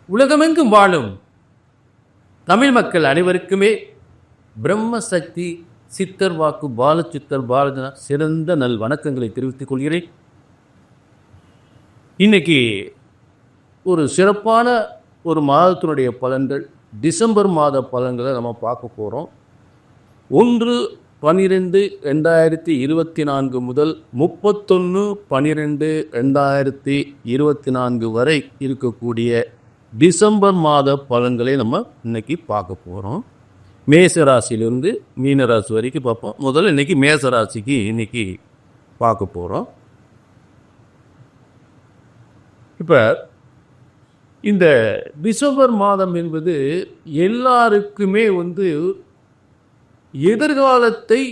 உலகமெங்கும் வாழும் தமிழ் மக்கள் அனைவருக்குமே பிரம்மசக்தி சித்தர் வாக்கு பாலச்சித்தர் பாலஜனா சிறந்த நல் வணக்கங்களை தெரிவித்துக் கொள்கிறேன். இன்னைக்கு ஒரு சிறப்பான ஒரு மாதத்தினுடைய பலன்கள், டிசம்பர் மாத பலன்களை நம்ம பார்க்க போகிறோம். 1/12/2024 முதல் 31/12/2024 வரை இருக்கக்கூடிய டிசம்பர் மாத பலன்களை நம்ம இன்னைக்கு பார்க்க போகிறோம். மேசராசிலிருந்து மீனராசி வரைக்கும் பார்ப்போம். முதல்ல இன்னைக்கு மேசராசிக்கு இன்னைக்கு பார்க்க போகிறோம். இப்போ இந்த டிசம்பர் மாதம் என்பது எல்லாருக்குமே எதிர்காலத்தை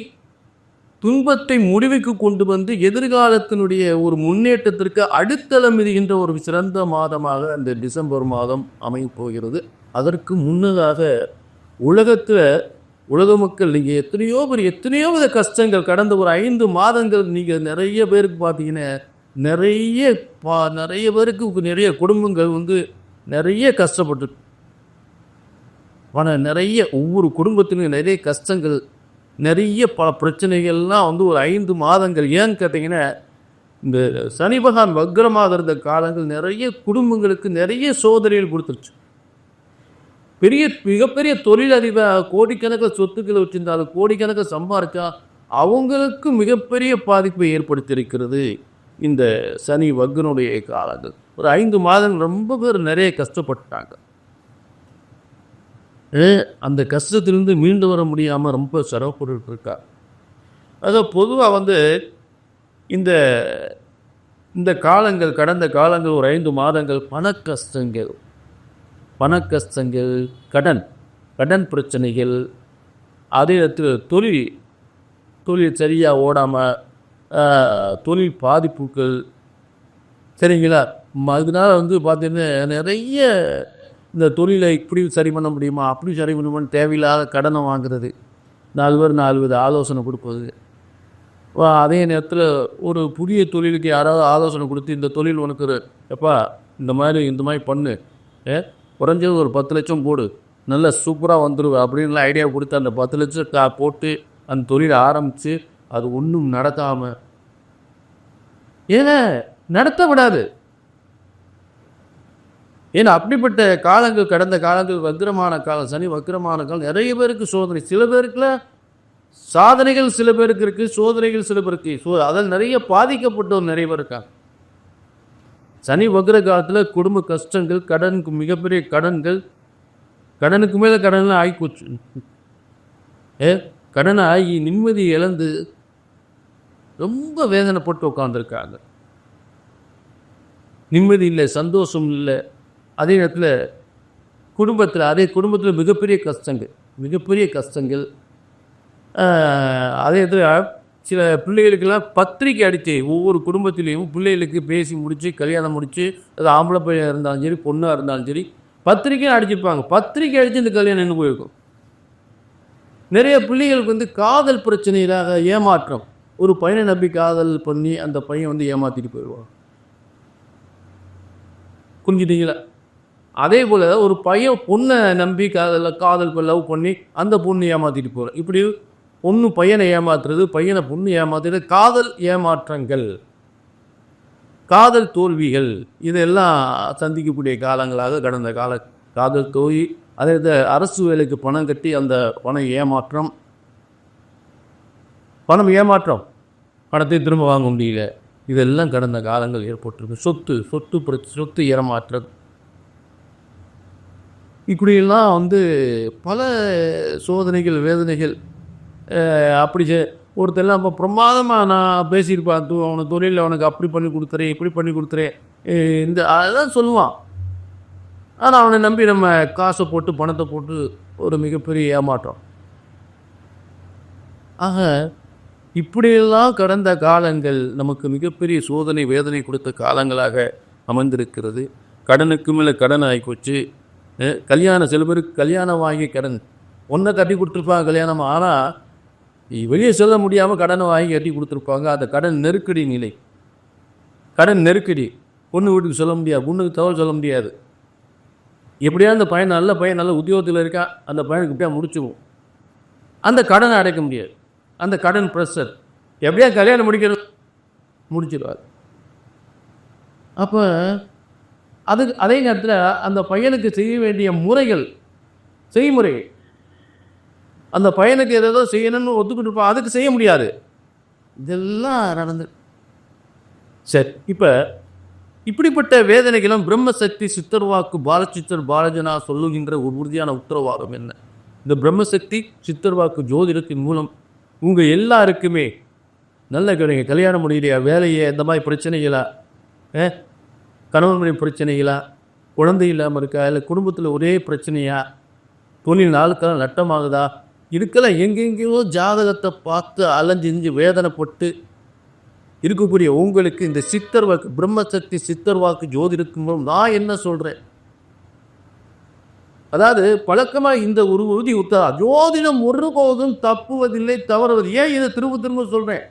துன்பத்தை முடிவுக்கு கொண்டு வந்து எதிர்காலத்தினுடைய ஒரு முன்னேற்றத்திற்கு அடித்தளம் மிதிக்கின்ற ஒரு சிறந்த மாதமாக அந்த டிசம்பர் மாதம் அமையப் போகிறது. அதற்கு முன்னதாக உலக மக்கள் நீங்கள் எத்தனையோ வித கஷ்டங்கள் கடந்த ஒரு 5 மாதங்கள் நீங்கள் நிறைய பேருக்கு பார்த்தீங்கன்னா நிறைய பேருக்கு நிறைய குடும்பங்கள் நிறைய கஷ்டப்பட்டு நிறைய ஒவ்வொரு குடும்பத்திலும் நிறைய கஷ்டங்கள், நிறைய பல பிரச்சனைகள்லாம் ஒரு 5 மாதங்கள். ஏன்னு கேட்டிங்கன்னா, இந்த சனி பகவான் வக்ரமாக இருந்த காலங்கள் நிறைய குடும்பங்களுக்கு நிறைய சோதனைகள் கொடுத்துருச்சு. மிகப்பெரிய தொழிலதிபர் கோடிக்கணக்கில் சொத்துக்களை வச்சிருந்தாலும் கோடிக்கணக்கில் சம்பாதிச்சா அவங்களுக்கு மிகப்பெரிய பாதிப்பை ஏற்படுத்தியிருக்கிறது இந்த சனி வக்ரனுடைய காலங்கள். ஒரு 5 மாதங்கள் ரொம்ப பேர் நிறைய கஷ்டப்பட்டாங்க. அந்த கஷ்டத்திலிருந்து மீண்டு வர முடியாமல் ரொம்ப சிரமப்பட்டு இருக்கா. அதாவது பொதுவாக இந்த காலங்கள், கடந்த காலங்கள் ஒரு 5 மாதங்கள் பண கஷ்டங்கள், கடன் பிரச்சனைகள், அதே நேரத்தில் தொழில் சரியாக ஓடாமல் தொழில் பாதிப்புகள், சரிங்களா? அதனால பார்த்தீங்கன்னா நிறைய இந்த தொழிலை இப்படி சரி பண்ண முடியுமா, அப்படி சரி பண்ணுமான்னு தேவையில்லாத கடனை வாங்குறது, 4 பேர் 4 வித ஆலோசனை கொடுப்பது. அதே நேரத்தில் ஒரு புதிய தொழிலுக்கு யாராவது ஆலோசனை கொடுத்து இந்த தொழில் உனக்கு எப்பா இந்த மாதிரி பண்ணு, குறைஞ்சது ஒரு 10 லட்சம் போடு, நல்லா சூப்பராக வந்துடுவேன் அப்படின்லாம் ஐடியா கொடுத்து அந்த 10 லட்சம் போட்டு அந்த தொழிலை ஆரம்பித்து அது ஒன்றும் நடத்தாமல் நடத்த விடாது. ஏன்னா அப்படிப்பட்ட காலங்கள், கடந்த காலங்கள் வக்ரமான காலம், சனி வக்ரமான காலம், நிறைய பேருக்கு சோதனை. சில பேருக்குல சாதனைகள், சில பேருக்கு இருக்குது, சோதனைகள் சில பேருக்கு. அதில் நிறைய பாதிக்கப்பட்டவர் நிறைய பேர் இருக்காங்க. சனி வக்ர காலத்தில் குடும்ப கஷ்டங்கள், கடனுக்கு மிகப்பெரிய கடனுக்கு மேலே கடன்லாம் ஆகிப்போச்சு. கடனை ஆகி நிம்மதி இழந்து ரொம்ப வேதனைப்பட்டு உட்காந்துருக்காங்க. நிம்மதி இல்லை, சந்தோஷம் இல்லை. அதே நேரத்தில் குடும்பத்தில் மிகப்பெரிய கஷ்டங்கள். அதே நேரத்தில் சில பிள்ளைகளுக்கெல்லாம் பத்திரிக்கை அடித்து ஒவ்வொரு குடும்பத்திலையும் பிள்ளைகளுக்கு பேசி முடித்து கல்யாணம் முடித்து, அது ஆம்பளை பையன் இருந்தாலும் சரி பொண்ணாக இருந்தாலும் சரி பத்திரிக்கையும் அடிச்சிருப்பாங்க. பத்திரிக்கை அடித்து இந்த கல்யாணம் நின்று போயிருக்கும். நிறைய பிள்ளைகளுக்கு காதல் பிரச்சனையிலாக ஏமாற்றம், ஒரு பையனை நம்பி காதல் பண்ணி அந்த பையன் ஏமாற்றிட்டு போயிடுவான். புரிஞ்சுட்டீங்களா? அதே போல் ஒரு பையன் பொண்ணை நம்பி காதல் லவ் பண்ணி அந்த பொண்ணு ஏமாற்றிட்டு போகிறான். இப்படி பொண்ணு பையனை ஏமாத்துறது, பையனை பொண்ணு ஏமாத்துறது, காதல் ஏமாற்றங்கள், காதல் தோல்விகள், இதெல்லாம் சந்திக்கக்கூடிய காலங்களாக கடந்த காதல் தோல்வி. அதே அரசு வேலைக்கு பணம் கட்டி அந்த பணம் ஏமாற்றம், பணத்தை திரும்ப வாங்க முடியல, இதெல்லாம் கடந்த காலங்கள் ஏற்பட்டிருக்கு. சொத்து ஏமாற்றம், இப்படியெல்லாம் பல சோதனைகள், வேதனைகள். அப்படி ஒருத்தெல்லாம் இப்போ பிரமாதமாக நான் பேசியிருப்பேன், அவனை தொழிலில் அவனுக்கு அப்படி பண்ணி கொடுத்துறேன், இப்படி பண்ணி கொடுத்துறேன், அதெல்லாம் சொல்லுவான். ஆனால் அவனை நம்பி நம்ம காசை போட்டு பணத்தை போட்டு ஒரு மிகப்பெரிய ஏமாற்றம். ஆக இப்படியெல்லாம் கடந்த காலங்கள் நமக்கு மிகப்பெரிய சோதனை வேதனை கொடுத்த காலங்களாக அமைந்திருக்கிறது. கடனுக்கு மேலே கடன் ஆகிப்போச்சு. சில பேருக்கு கல்யாணம் வாங்கி கடன் ஒன்றை கட்டி கொடுத்துருப்பாங்க கல்யாணம், ஆனால் வெளியே சொல்ல முடியாமல் கடனை வாங்கி கட்டி கொடுத்துருப்பாங்க. அந்த கடன் நெருக்கடி, பொண்ணு வீட்டுக்கு சொல்ல முடியாது, பொண்ணுக்கு தகவல் சொல்ல முடியாது. எப்படியா அந்த பையன் நல்ல உத்தியோகத்தில் இருக்கா, அந்த பையனுக்கு எப்படியா முடிச்சுவோம். அந்த கடனை அடைக்க முடியாது, அந்த கடன் ப்ரெஷர் எப்படியா கல்யாணம் முடிச்சிடுவார். அப்போ அதே நேரத்தில் அந்த பையனுக்கு செய்ய வேண்டிய செய்முறை அந்த பையனுக்கு ஏதோ செய்யணும்னு ஒத்துக்கிட்டு இருப்பான், அதுக்கு செய்ய முடியாது. இதெல்லாம் நடந்து சரி. இப்போ இப்படிப்பட்ட வேதனைகளும் பிரம்மசக்தி சித்தர்வாக்கு பாலச்சித்தர் பாலஜனா சொல்லுகின்ற ஒரு உறுதியான உத்தரவாதம் என்ன? இந்த பிரம்மசக்தி சித்தர்வாக்கு ஜோதிடத்தின் மூலம் உங்கள் எல்லாருக்குமே நல்ல கல்யாணம் முடியலையா, வேலையை இந்த மாதிரி பிரச்சனைகளா, கணவன் மனைவி பிரச்சனைகளா, குழந்தை இல்லாமல் இருக்கா, இல்லை குடும்பத்தில் ஒரே பிரச்சனையா, தொழில் நாளுக்கெல்லாம் நட்டமாகுதா, இதுக்கெல்லாம் எங்கெங்கேயோ ஜாதகத்தை பார்த்து அலைஞ்சிஞ்சு வேதனைப்பட்டு இருக்கக்கூடிய உங்களுக்கு இந்த சித்தர்வாக்கு பிரம்மசக்தி சித்தர்வாக்கு ஜோதிடத்தின் மூலம் நான் என்ன சொல்கிறேன், அதாவது பழக்கமாக இந்த ஒரு உறுதி உத்தரா ஜோதிடம் ஒருபோதும் தப்புவதில்லை தவறுவது. ஏன் இதை திரும்ப சொல்கிறேன்,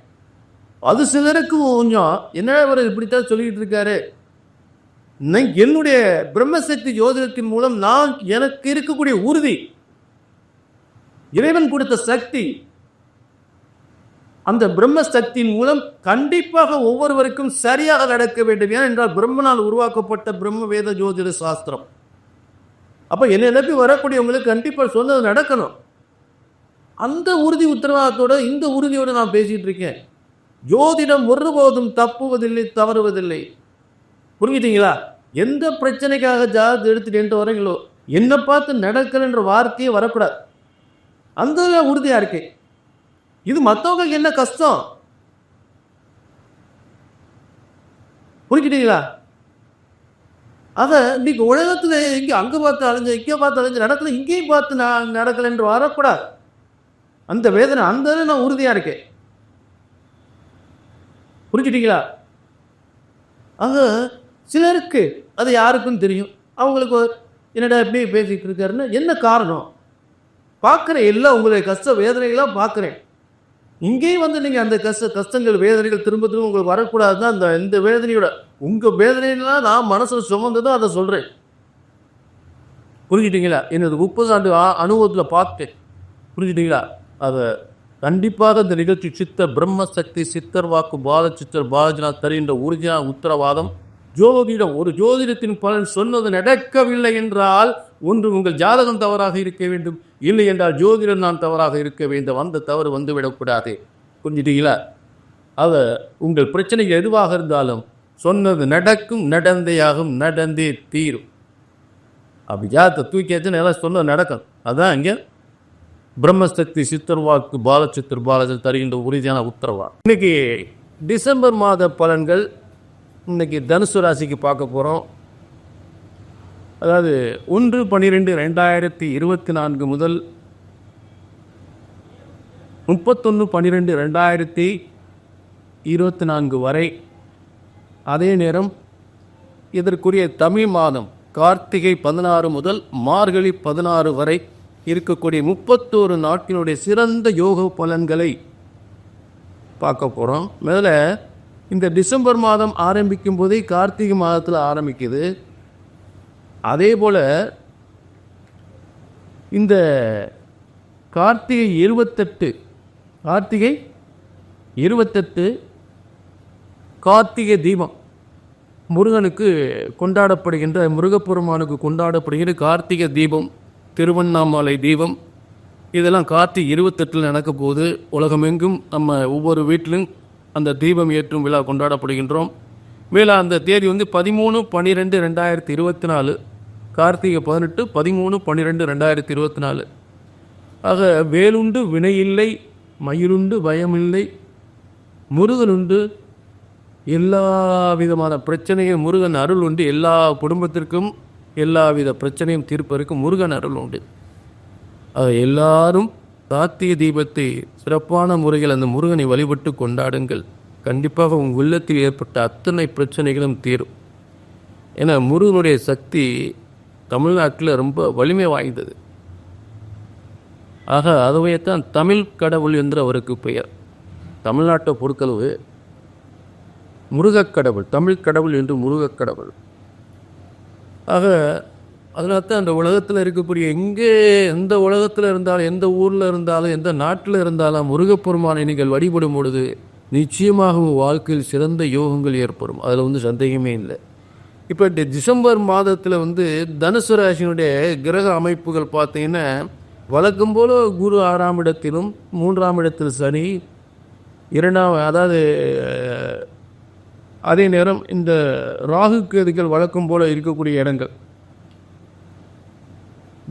அது சிலருக்கு கொஞ்சம் என்ன அவர் இப்படித்தான் சொல்லிக்கிட்டு இருக்காரு. என்னுடைய பிரம்மசக்தி ஜோதிடத்தின் மூலம் எனக்கு இருக்கக்கூடிய உறுதி, இறைவன் கொடுத்த சக்தி, அந்த பிரம்ம சக்தியின் மூலம் கண்டிப்பாக ஒவ்வொருவருக்கும் சரியாக நடக்க வேண்டும். ஏனென்றால் பிரம்மனால் உருவாக்கப்பட்ட பிரம்ம வேத ஜோதிட சாஸ்திரம். அப்போ என்னை நம்பி வரக்கூடியவங்களுக்கு கண்டிப்பாக சொன்னது நடக்கணும். அந்த உறுதி உத்தரவாதத்தோட இந்த உறுதியோடு நான் பேசிட்டு இருக்கேன். ஜோதிடம் ஒருபோதும் தப்புவதில்லை தவறுவதில்லை. புரிஞ்சுட்டீங்களா? எந்த பிரச்சனைக்காக ஜாதகத்தை எடுத்துட்டு வரீங்களோ என்னை பார்த்து நடக்கணுன்ற வார்த்தையே வரக்கூடாது. அந்த உறுதியாக இருக்கேன். இது மற்றவங்களுக்கு என்ன கஷ்டம், புரிஞ்சுட்டீங்களா? அதை இன்னைக்கு உலகத்தில் இங்கே அங்கே பார்த்து அலைஞ்சு இங்கே பார்த்து அலைஞ்சு நடக்கல, இங்கேயும் பார்த்து நான் நடக்கலைன்று வரக்கூடாது. அந்த வேதனை அந்த நான் உறுதியாக இருக்கேன். புரிஞ்சுட்டீங்களா? ஆக சிலருக்கு அது யாருக்கும் தெரியும். அவங்களுக்கு என்னடா எப்படி பேசிக்கிட்டு இருக்காருன்னு என்ன காரணம் பார்க்குறேன். எல்லாம் உங்களுடைய கஷ்ட வேதனைகளாக பார்க்குறேன். இங்கேயும் வந்து நீங்கள் அந்த கஷ்டங்கள் வேதனைகள் திரும்ப உங்களுக்கு வரக்கூடாது தான் இந்த வேதனையோட உங்கள் வேதனைலாம் நான் மனசில் சுமந்து தான் அதை சொல்கிறேன். புரிஞ்சுட்டீங்களா? என்னது 30 ஆண்டு அனுபவத்தில் பார்த்தேன். புரிஞ்சுட்டீங்களா? அதை கண்டிப்பாக இந்த நிகழ்ச்சி பிரம்மசக்தி சித்தர் வாக்கு பாலச்சித்தர் பாலஜனா தருகின்ற உறுதியான உத்தரவாதம். ஜோதிடம் ஒரு ஜோதிடத்தின் பலன் சொன்னது நடக்கவில்லை என்றால் ஒன்று உங்கள் ஜாதகம் தவறாக இருக்க வேண்டும், இல்லை என்றால் ஜோதிடம் நான் தவறாக இருக்க வேண்டும். அந்த தவறு வந்துவிடக்கூடாது. புரிஞ்சுட்டீங்களா? அதை உங்கள் பிரச்சனைகள் எதுவாக இருந்தாலும் சொன்னது நடக்கும், நடந்தேயாகும், நடந்தே தீரும். அப்படி ஜாதகத்தை தூக்கியாச்சுன்னு எல்லாம் சொன்னது நடக்கும். அதுதான் இங்கே பிரம்மசக்தி சித்தர் வாக்கு பாலச்சித்தர் பாலஜன் தருகின்ற உறுதியான உத்தரவாதம். இன்னைக்கு டிசம்பர் மாத பலன்கள் இன்னைக்கு தனுசு ராசிக்கு பார்க்க போகிறோம். அதாவது 1/12/2024 முதல் 31/12/2024 வரை. அதே நேரம் இதற்குரிய தமிழ் மாதம் கார்த்திகை 16 முதல் மார்கழி 16 வரை இருக்கக்கூடிய 31 நாட்களினுடைய சிறந்த யோக பலன்களை பார்க்க போகிறோம். முதல்ல இந்த டிசம்பர் மாதம் ஆரம்பிக்கும் போதே கார்த்திகை மாதத்தில் ஆரம்பிக்குது. அதே போல் இந்த கார்த்திகை 28 கார்த்திகை தீபம் முருகனுக்கு கொண்டாடப்படுகின்ற முருகப்பெருமானுக்கு கொண்டாடப்படுகின்ற கார்த்திகை தீபம், திருவண்ணாமலை தீபம், இதெல்லாம் கார்த்திகை 28 நடக்க போது உலகமெங்கும் நம்ம ஒவ்வொரு வீட்டிலும் அந்த தீபம் ஏற்றும் விழா கொண்டாடப்படுகின்றோம். விழா அந்த தேதி 13/12/2024, கார்த்திகை 18 13/12/2024. ஆக வேலுண்டு வினையில்லை, மயிலுண்டு பயமில்லை, முருகனுண்டு எல்லா விதமான பிரச்சனையும், முருகன் அருள் உண்டு. எல்லா குடும்பத்திற்கும் எல்லா வித பிரச்சனையும் தீர்ப்பதற்கு முருகன் அருள் உண்டு. எல்லாரும் கார்த்திகை தீபத்தை சிறப்பான முறையில் அந்த முருகனை வழிபட்டு கொண்டாடுங்கள். கண்டிப்பாக உங்கள் உள்ளத்தில் ஏற்பட்ட அத்தனை பிரச்சனைகளும் தீரும். ஏன்னா முருகனுடைய சக்தி தமிழ்நாட்டில் ரொம்ப வலிமை வாய்ந்தது. ஆக அதுவையத்தான் தமிழ் கடவுள் என்று அவருக்கு பெயர். தமிழ்நாட்டை பொறுத்தளவு முருகக்கடவுள், தமிழ் கடவுள் என்று முருகக்கடவுள். ஆக அதனால தான் அந்த உலகத்தில் இருக்கக்கூடிய எந்த உலகத்தில் இருந்தாலும், எந்த ஊரில் இருந்தாலும், எந்த நாட்டில் இருந்தாலும் முருகப்பெருமானை நீங்கள் வழிபடும் பொழுது நிச்சயமாக உங்கள் வாழ்க்கையில் சிறந்த யோகங்கள் ஏற்படும். அதில் சந்தேகமே இல்லை. இப்போ இந்த டிசம்பர் மாதத்தில் தனுசு ராசியினுடைய கிரக அமைப்புகள் பார்த்தீங்கன்னா, வழக்கம் போல் குரு 6ஆம் இடத்திலும் 3ஆம் இடத்தில் சனி, அதாவது அதே நேரம் இந்த ராகு கேதுகள் வழக்கம் போல் இருக்கக்கூடிய இடங்கள்.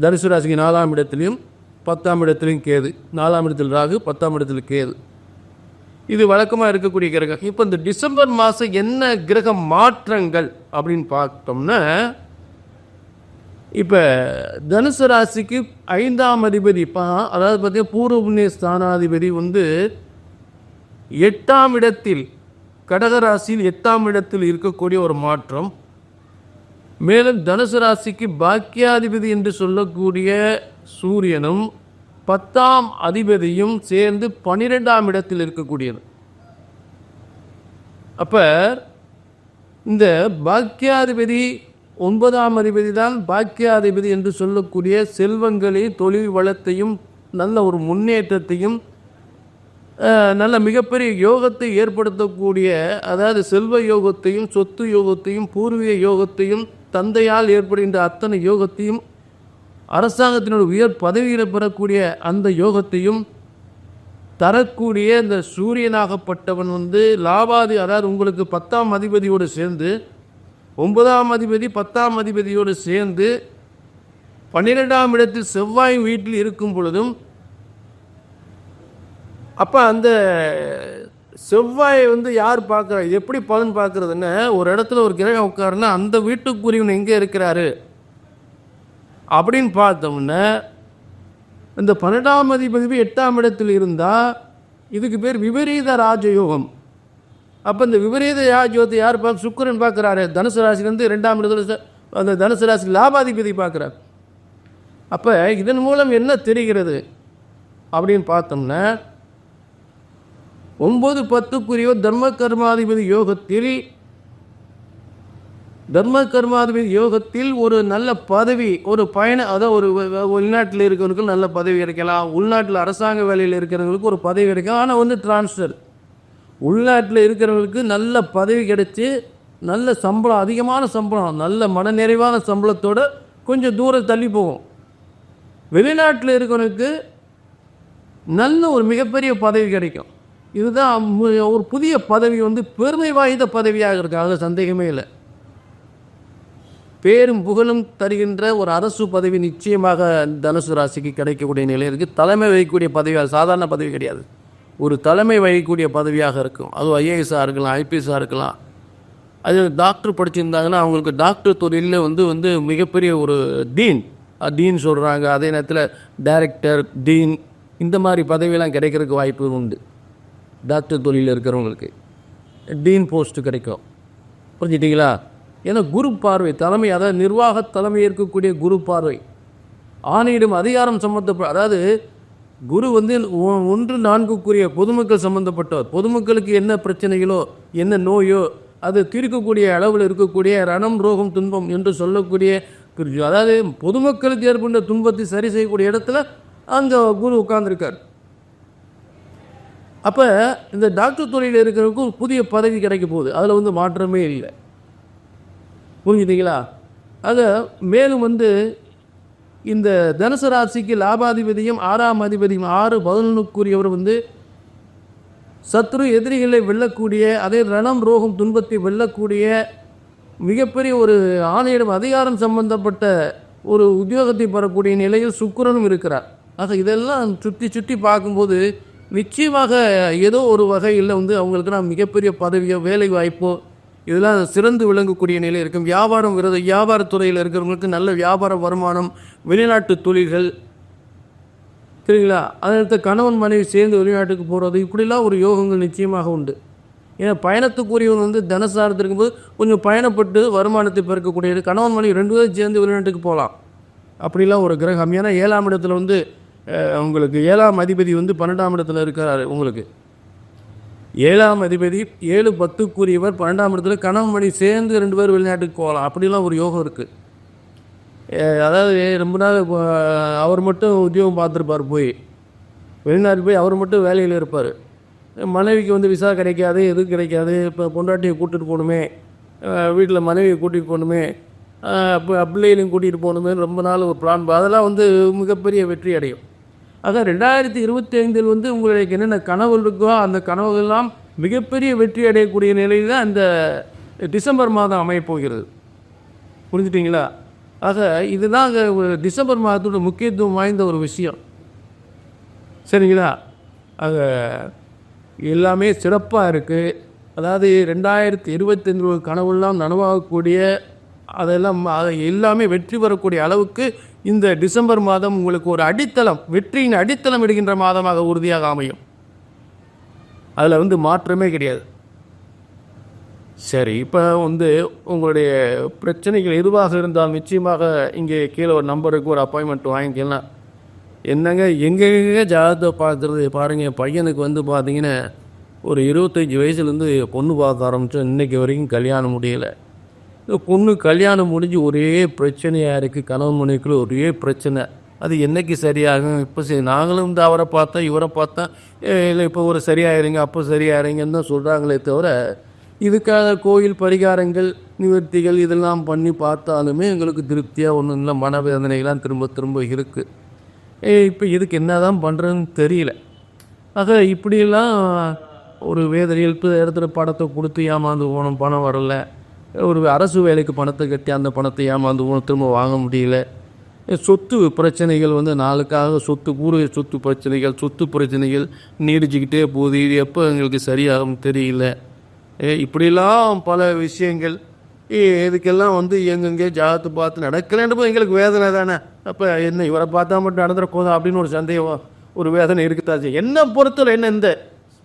தனுசு ராசிக்கு 4ஆம் இடத்திலையும் 10ஆம் இடத்திலையும் கேது, 4ஆம் இடத்தில் ராகு, 10ஆம் இடத்தில் கேது. இது வழக்கமாக இருக்கக்கூடிய கிரகம். இப்போ இந்த டிசம்பர் மாதம் என்ன கிரக மாற்றங்கள் அப்படின்னு பார்த்தோம்னா, இப்போ தனுசு ராசிக்கு 5ஆம் அதிபதி அதாவது பார்த்தீங்கன்னா பூர்வ புண்ணிய ஸ்தானாதிபதி 8ஆம் இடத்தில், கடகராசியில் 8ஆம் இடத்தில் இருக்கக்கூடிய ஒரு மாற்றம். மேலும் தனுசு ராசிக்கு பாக்கியாதிபதி என்று சொல்லக்கூடிய சூரியனும் 10ஆம் அதிபதியும் சேர்ந்து 12ஆம் இடத்தில் இருக்கக்கூடியது. அப்போ இந்த பாக்கியாதிபதி 9ஆம் அதிபதி தான் பாக்கியாதிபதி என்று சொல்லக்கூடிய செல்வங்களையும் தொழில் வளத்தையும் நல்ல ஒரு முன்னேற்றத்தையும் நல்ல மிகப்பெரிய யோகத்தை ஏற்படுத்தக்கூடிய, அதாவது செல்வ யோகத்தையும் சொத்து யோகத்தையும் பூர்வீக யோகத்தையும் தந்தையால் ஏற்படுகின்ற அத்தனை யோகத்தையும் அரசாங்கத்தினோட உயர் பதவியில் பெறக்கூடிய அந்த யோகத்தையும் தரக்கூடிய இந்த சூரியனாகப்பட்டவன் லாபாதி, அதாவது உங்களுக்கு 10ஆம் அதிபதியோடு சேர்ந்து 9ஆம் அதிபதி 10ஆம் அதிபதியோடு சேர்ந்து 12ஆம் இடத்தில் செவ்வாய் வீட்டில் இருக்கும் பொழுதும், அப்போ அந்த செவ்வாயை யார் பார்க்குறா, எப்படி பலன் பார்க்குறதுன்னு, ஒரு இடத்துல ஒரு கிரகம் உட்காருன்னா அந்த வீட்டுக்குரியவன் எங்கே இருக்கிறாரு அப்படின்னு பார்த்தோம்னா, இந்த 12ஆம் அதிபதி 8ஆம் இடத்தில் இருந்தால் இதுக்கு பேர் விபரீத ராஜயோகம். அப்போ இந்த விபரீத ராஜயோகத்தை யார் பார்க்க, சுக்கிரன் பார்க்குறாரு. தனுசு ராசிலேருந்து 2ஆம் இடத்துல அந்த தனுசு ராசி லாபாதிபதி பார்க்குறார். அப்போ இதன் மூலம் என்ன தெரிகிறது அப்படின்னு பார்த்தோம்னா, 9, 10 தர்ம கர்மாதிபதி யோகத்தில், தர்ம கர்மாதிபதி யோகத்தில் ஒரு நல்ல பதவி, ஒரு பயணம், அதாவது ஒரு உள்நாட்டில் இருக்கிறவங்களுக்கு நல்ல பதவி கிடைக்கலாம், உள்நாட்டில் அரசாங்க வேலையில் இருக்கிறவங்களுக்கு ஒரு பதவி கிடைக்கும். ஆனால் டிரான்ஸ்ஃபர், உள்நாட்டில் இருக்கிறவங்களுக்கு நல்ல பதவி கிடைச்சி நல்ல சம்பளம், அதிகமான சம்பளம், நல்ல மனநிறைவான சம்பளத்தோடு கொஞ்சம் தூரம் தள்ளி போகும். வெளிநாட்டில் இருக்கிறவனுக்கு நல்ல ஒரு மிகப்பெரிய பதவி கிடைக்கும். இதுதான் ஒரு புதிய பதவி, பெருமை வாய்ந்த பதவியாக இருக்குது, அதில் சந்தேகமே இல்லை. பேரும் புகழும் தருகின்ற ஒரு அரசு பதவி நிச்சயமாக தனுசு ராசிக்கு கிடைக்கக்கூடிய நிலை இருக்குது. தலைமை வகிக்கக்கூடிய பதவியாக, சாதாரண பதவி கிடையாது, ஒரு தலைமை வகிக்கக்கூடிய பதவியாக இருக்கும். அதுவும் ஐஏஎஸ்ஸாக இருக்கலாம், ஐபிஎஸ்ஸாக இருக்கலாம். அது டாக்டர் படிச்சிருந்தாங்கன்னா அவங்களுக்கு டாக்டர் தொழிலில் மிகப்பெரிய ஒரு டீன் சொல்கிறாங்க. அதே நேரத்தில் டைரக்டர், டீன், இந்த மாதிரி பதவியெல்லாம் கிடைக்கிறதுக்கு வாய்ப்பு உண்டு. டாக்டர் தொழிலில் இருக்கிறவங்களுக்கு டீன் போஸ்ட்டு கிடைக்கும். புரிஞ்சிட்டிங்களா? ஏன்னா குரு பார்வை, தலைமை, அதாவது நிர்வாக தலைமை இருக்கக்கூடிய குரு பார்வை, ஆணையிடும் அதிகாரம் அதாவது குரு 1-4 பொதுமக்கள் சம்பந்தப்பட்டவர். பொதுமக்களுக்கு என்ன பிரச்சனைகளோ என்ன நோயோ அது தீர்க்கக்கூடிய அளவில் இருக்கக்கூடிய ரணம் ரோகம் துன்பம் என்று சொல்லக்கூடிய, அதாவது பொதுமக்களுக்கு ஏற்பட்ட துன்பத்தை சரி செய்யக்கூடிய இடத்துல அங்கே குரு உட்கார்ந்துருக்கார். அப்போ இந்த டாக்டர் துறையில் இருக்கிறவங்களுக்கு ஒரு புதிய பதவி கிடைக்க போகுது, அதில் மாற்றமே இல்லை. புரிஞ்சுட்டீங்களா? அது மேலும் இந்த தனுசு ராசிக்கு லாபாதிபதியும் 6ஆம் அதிபதியும் 6-11 சத்ரு எதிரிகளை வெல்லக்கூடிய, அதே ரணம் ரோகம் துன்பத்தை வெல்லக்கூடிய மிகப்பெரிய ஒரு ஆணையிடம் அதிகாரம் சம்பந்தப்பட்ட ஒரு உத்தியோகத்தை பெறக்கூடிய நிலையில் சுக்கிரனும் இருக்கிறார். ஆக இதெல்லாம் சுற்றி பார்க்கும்போது நிச்சயமாக ஏதோ ஒரு வகையில் அவங்களுக்கு நான் மிகப்பெரிய பதவியோ வேலை வாய்ப்போ இதெல்லாம் சிறந்து விளங்கக்கூடிய நிலை இருக்கும். வியாபாரத்துறையில் இருக்கிறவங்களுக்கு நல்ல வியாபார வருமானம், வெளிநாட்டு தொழில்கள், சரிங்களா? அதற்கு கணவன் மனைவி சேர்ந்து வெளிநாட்டுக்கு போகிறது, இப்படிலாம் ஒரு யோகங்கள் நிச்சயமாக உண்டு. ஏன்னா பயணத்துக்குரியவன் தனசாரத்தில் இருக்கும்போது கொஞ்சம் பயணப்பட்டு வருமானத்தை பெருக்கக்கூடியது. கணவன் மனைவி 2 பேரும் சேர்ந்து வெளிநாட்டுக்கு போகலாம், அப்படிலாம் ஒரு கிரகம். ஏன்னா 7ஆம் இடத்துல உங்களுக்கு 7ஆம் அதிபதி 12ஆம் இடத்துல இருக்கிறாரு. உங்களுக்கு 7ஆம் அதிபதி 7-10 12ஆம் இடத்துல கணவன் மனைவி சேர்ந்து 2 பேர் வெளிநாட்டுக்கு போகலாம், அப்படிலாம் ஒரு யோகம் இருக்குது. அதாவது ரொம்ப நாள் அவர் மட்டும் உத்தியோகம் பார்த்துருப்பார், போய் வெளிநாட்டு போய் அவர் மட்டும் வேலையில் இருப்பார். மனைவிக்கு வந்து விசா கிடைக்காது, எதுவும் கிடைக்காது. இப்போ பொண்டாட்டியை கூட்டிகிட்டு போகணுமே, வீட்டில் மனைவியை கூட்டிகிட்டு போகணுமே, இப்போ பிள்ளைகளையும் கூட்டிகிட்டு போகணுமே, ரொம்ப நாள் ஒரு பிளான். அதெல்லாம் வந்து மிகப்பெரிய வெற்றி அடையும். அதான் 2025 வந்து உங்களுக்கு என்னென்ன கனவுகள் இருக்கோ அந்த கனவுகள்லாம் மிகப்பெரிய வெற்றி அடையக்கூடிய நிலையில் தான் இந்த டிசம்பர் மாதம் அமையப்போகிறது. புரிஞ்சுட்டிங்களா? ஆக இதுதான் டிசம்பர் மாதத்தோட முக்கியத்துவம் வாய்ந்த ஒரு விஷயம். சரிங்களா? ஆக எல்லாமே சிறப்பாக இருக்குது. அதாவது 2025 கனவுலாம் நனவாகக்கூடிய, அதெல்லாம் எல்லாமே வெற்றி பெறக்கூடிய அளவுக்கு இந்த டிசம்பர் மாதம் உங்களுக்கு ஒரு அடித்தளம், வெற்றியின் அடித்தளம் இடுகின்ற மாதமாக உறுதியாக அமையும். அதில் வந்து மாற்றமே கிடையாது. சரி, இப்போ வந்து உங்களுடைய பிரச்சனைகள் எதுவாக இருந்தால் நிச்சயமாக இங்கே கீழே ஒரு நம்பருக்கு ஒரு அப்பாயின்மெண்ட் வாங்கிக்கலாம். என்னங்க எங்கெங்க ஜாதகத்தை பார்க்குறது பாருங்கள். பையனுக்கு வந்து பார்த்தீங்கன்னா ஒரு 25 வயசுலேருந்து பொண்ணு பார்க்க ஆரம்பித்தோம், இன்றைக்கி வரைக்கும் கல்யாணம் முடியலை. பொண்ணு கல்யாணம் முடிஞ்சு ஒரே பிரச்சனையாக இருக்குது. கணவன் மனைவிக்குள்ள ஒரே பிரச்சனை. அது என்றைக்கு சரியாகும்? இப்போ சரி, நாங்களும் இந்த அவரை பார்த்தா இவரை பார்த்தா இல்லை இப்போ ஒரு சரியாயிருங்க அப்போ சரியாயிருங்கன்னு தான் சொல்கிறாங்களே தவிர, இதுக்காக கோயில் பரிகாரங்கள் நிவர்த்திகள் இதெல்லாம் பண்ணி பார்த்தாலுமே எங்களுக்கு திருப்தியாக ஒன்றும் இல்லை. மனவேதனைகள்லாம் திரும்ப திரும்ப இருக்குது. இப்போ இதுக்கு என்ன தான் பண்ணுறதுன்னு தெரியல. ஆக இப்படியெல்லாம் ஒரு வேதனையில் இடத்துல பணத்தை கொடுத்து ஏமாந்து போகணும், பணம் வரலை. ஒரு அரசு வேலைக்கு பணத்தை கட்டி அந்த பணத்தை ஏமாந்து போகணும், திரும்ப வாங்க முடியல. சொத்து பிரச்சனைகள் வந்து நாளுக்காக பூர்வீக சொத்து பிரச்சனைகள் நீடிச்சுக்கிட்டே போகுது. இது எப்போ எங்களுக்கு சரியாகும் தெரியல. இப்படிலாம் பல விஷயங்கள். இதுக்கெல்லாம் வந்து எங்கெங்கே ஜாதகத்தை பார்த்து நடக்கலைன்றப்போ எங்களுக்கு வேதனை தானே. அப்போ என்ன இவரை பார்த்தா மட்டும் நடந்துட போதும் அப்படின்னு ஒரு சந்தேகம், ஒரு வேதனை இருக்குதாச்சு. என்ன பொறுத்தவரை என்ன இந்த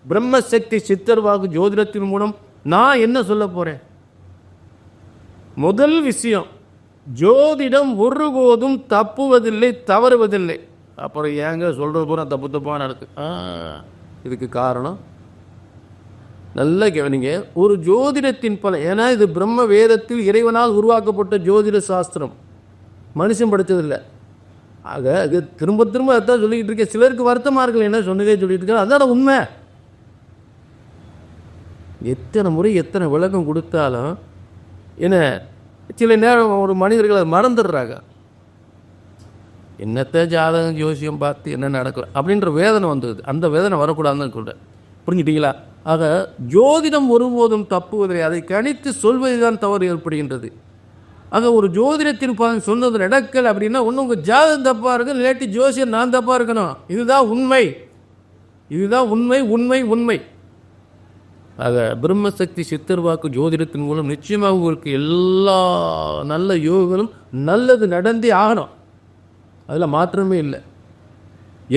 பிரம்மசக்தி சித்தர் வாக்கு ஜோதிடத்தின் மூலம் நான் என்ன சொல்ல போகிறேன்? முதல் விஷயம், ஜோதிடம் ஒருபோதும் தப்புவதில்லை, தவறுவதில்லை. அப்புறம் ஏங்க சொல்கிறது பூரா தப்பாக நடக்கு? இதுக்கு காரணம் நல்லா கவனிங்க. ஒரு ஜோதிடத்தின் பல, ஏன்னா இது பிரம்ம வேதத்தில் இறைவனால் உருவாக்கப்பட்ட ஜோதிட சாஸ்திரம், மனுஷன் படித்ததில்லை. ஆக அது திரும்ப திரும்ப அதான் சொல்லிக்கிட்டு இருக்கேன். சிலருக்கு வருத்தமாக இருக்கல, என்ன சொன்னதே சொல்லிட்டு இருக்கேன், அதான் உண்மை. எத்தனை முறை எத்தனை விளக்கம் கொடுத்தாலும் என்ன, சில நேரம் ஒரு மனிதர்கள் அதை மறந்துடுறாங்க. என்னத்தை ஜாதகம் ஜோசியம் பார்த்து என்ன நடக்கும் அப்படின்ற வேதனை வந்தது. அந்த வேதனை வரக்கூடாதுன்னு சொல்கிறேன். புரிஞ்சுட்டீங்களா? ஆக ஜோதிடம் ஒருபோதும் தப்புவதில்லை, அதை கணித்து சொல்வது தான் தவறு ஏற்படுகின்றது. ஆக ஒரு ஜோதிடத்தின் பலன் சொன்னது நடக்கல் அப்படின்னா ஒன்று உங்கள் ஜாதகம் தப்பாக இருக்கு, இல்லாட்டி ஜோசியம் நான் தப்பாக இருக்கணும். இதுதான் உண்மை, இதுதான் உண்மை உண்மை உண்மை. ஆக பிரம்மசக்தி சித்தர் வாக்கு ஜோதிடத்தின் மூலம் நிச்சயமாக உங்களுக்கு எல்லா நல்ல யோகங்களும் நல்லது நடந்தே ஆகணும். அதில் மாற்றமே இல்லை.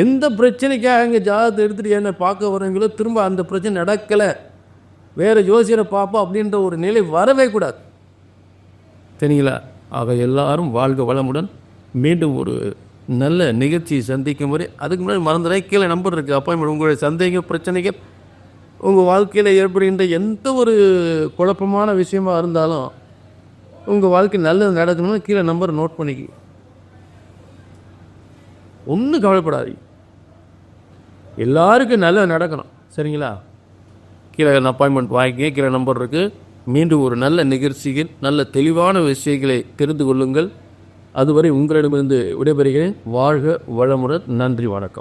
எந்த பிரச்சனைக்காக இங்கே ஜாதகத்தை எடுத்துகிட்டு என்ன பார்க்க வரீங்களோ திரும்ப அந்த பிரச்சனை நடக்கலை, வேறு ஜோசியரை பார்ப்போம் அப்படின்ற ஒரு நிலை வரவே கூடாது. சரிங்களா? ஆக எல்லாரும் வாழ்க வளமுடன். மீண்டும் ஒரு நல்ல நிகழ்ச்சியை சந்திக்கும் வரை, அதுக்கு முன்னாடி மறந்துடுறேன், கீழே நம்பர் இருக்குது, அப்பாயின்மெண்ட். உங்களுடைய சந்தேகம் பிரச்சனைகள், உங்கள் வாழ்க்கையில் ஏற்படுகின்ற எந்த ஒரு குழப்பமான விஷயமா இருந்தாலும், உங்கள் வாழ்க்கை நல்லது நடக்கணும்னு கீழே நம்பரை நோட் பண்ணிக்க. ஒன்றும் கவலைப்படாது, எல்லாருக்கும் நல்லது நடக்கணும். சரிங்களா? கீழே அப்பாயின்மெண்ட் வாங்கிக்க, கீழே நம்பர் இருக்குது. மீண்டும் ஒரு நல்ல நிகழ்ச்சியில் நல்ல தெளிவான விஷயங்களை தெரிந்து கொள்ளுங்கள். அதுவரை உங்களிடமிருந்து விடைபெறுகிறேன். வாழ்க வளமுடன். நன்றி, வணக்கம்.